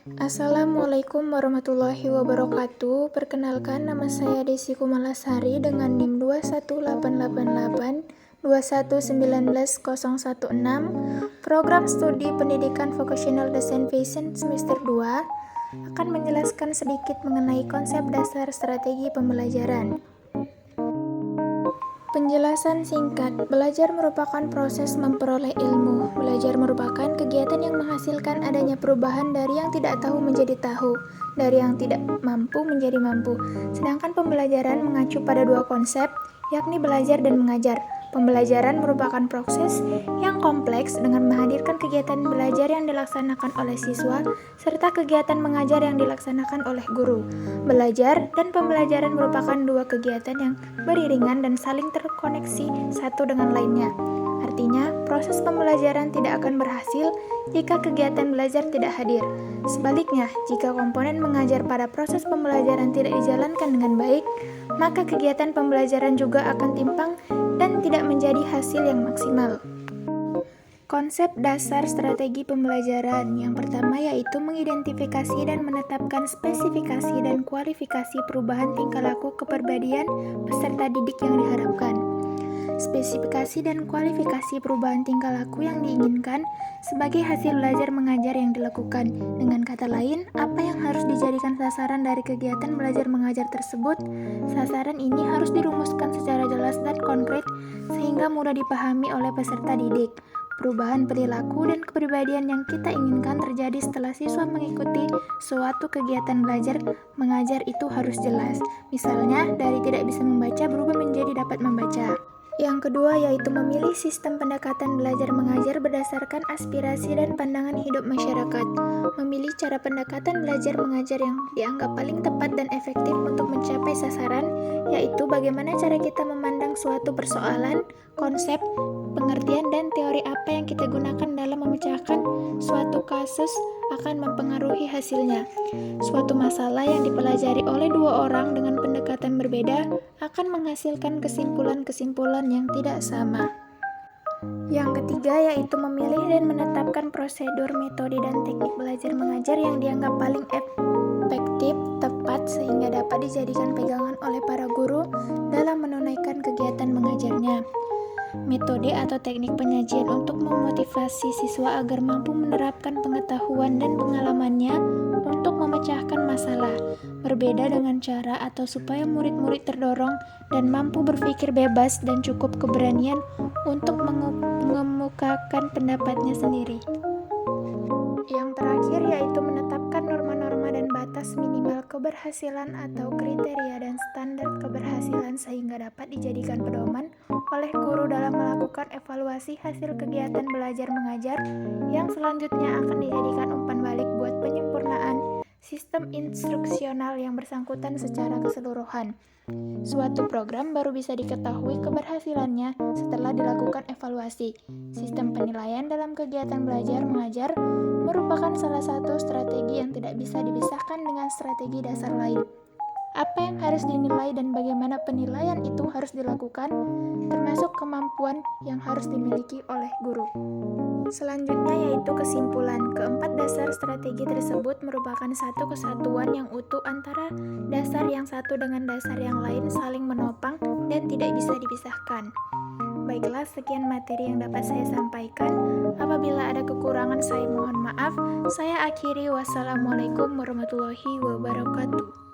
Assalamualaikum warahmatullahi wabarakatuh. Perkenalkan, nama saya Desi Kumalasari dengan NIM 21888 2191016. Program Studi Pendidikan Vocational Design Fashion semester 2 akan menjelaskan sedikit mengenai konsep dasar strategi pembelajaran. Penjelasan singkat, belajar merupakan proses memperoleh ilmu. Belajar merupakan kegiatan yang menghasilkan adanya perubahan dari yang tidak tahu menjadi tahu, dari yang tidak mampu menjadi mampu. Sedangkan pembelajaran mengacu pada dua konsep, yakni belajar dan mengajar. Pembelajaran merupakan proses yang kompleks dengan menghadirkan kegiatan belajar yang dilaksanakan oleh siswa serta kegiatan mengajar yang dilaksanakan oleh guru. Belajar dan pembelajaran merupakan dua kegiatan yang beriringan dan saling terkoneksi satu dengan lainnya. Artinya, proses pembelajaran tidak akan berhasil jika kegiatan belajar tidak hadir. Sebaliknya, jika komponen mengajar pada proses pembelajaran tidak dijalankan dengan baik, maka kegiatan pembelajaran juga akan timpang dan tidak menjadi hasil yang maksimal. Konsep dasar strategi pembelajaran yang pertama yaitu mengidentifikasi dan menetapkan spesifikasi dan kualifikasi perubahan tingkah laku kepribadian peserta didik yang diharapkan. Spesifikasi dan kualifikasi perubahan tingkah laku yang diinginkan sebagai hasil belajar mengajar yang dilakukan. Dengan kata lain, apa yang harus dijadikan sasaran dari kegiatan belajar mengajar tersebut? Sasaran ini harus dirumuskan secara jelas dan konkret sehingga mudah dipahami oleh peserta didik. Perubahan perilaku dan kepribadian yang kita inginkan terjadi setelah siswa mengikuti suatu kegiatan belajar mengajar itu harus jelas. Misalnya, dari tidak bisa membaca berubah menjadi dapat membaca. Yang kedua yaitu memilih sistem pendekatan belajar mengajar berdasarkan aspirasi dan pandangan hidup masyarakat. Memilih cara pendekatan belajar mengajar yang dianggap paling tepat dan efektif untuk mencapai sasaran, yaitu bagaimana cara kita memandang suatu persoalan, konsep, pengertian, dan teori apa yang kita gunakan dalam memecahkan suatu kasus akan mempengaruhi hasilnya. Suatu masalah yang dipelajari oleh dua orang dengan pendekatan berbeda akan menghasilkan kesimpulan-kesimpulan yang tidak sama. Yang ketiga yaitu memilih dan menetapkan prosedur, metode, dan teknik belajar mengajar yang dianggap paling efektif, tepat, sehingga dapat dijadikan pegangan oleh para guru dalam menunaikan kegiatan mengajarnya. Metode atau teknik penyajian untuk memotivasi siswa agar mampu menerapkan pengetahuan dan pengalamannya untuk memecahkan masalah. Berbeda dengan cara atau supaya murid-murid terdorong dan mampu berpikir bebas dan cukup keberanian untuk mengemukakan pendapatnya sendiri. Yang terakhir yaitu menetapkan norma-norma dan batas minimal keberhasilan atau kriteria dan standar keberhasilan sehingga dapat dijadikan pedoman oleh guru dalam melakukan evaluasi hasil kegiatan belajar mengajar yang selanjutnya akan dijadikan umpan balik buat penyempurnaan sistem instruksional yang bersangkutan secara keseluruhan. Suatu program baru bisa diketahui keberhasilannya setelah dilakukan evaluasi. Sistem penilaian dalam kegiatan belajar mengajar merupakan salah satu strategi yang tidak bisa dipisahkan dengan strategi dasar lain. Apa yang harus dinilai dan bagaimana penilaian itu harus dilakukan, termasuk kemampuan yang harus dimiliki oleh guru. Selanjutnya yaitu kesimpulan. Keempat dasar strategi tersebut merupakan satu kesatuan yang utuh antara dasar yang satu dengan dasar yang lain saling menopang dan tidak bisa dipisahkan. Baiklah, sekian materi yang dapat saya sampaikan. Apabila ada kekurangan, saya mohon maaf. Saya akhiri. Wassalamualaikum warahmatullahi wabarakatuh.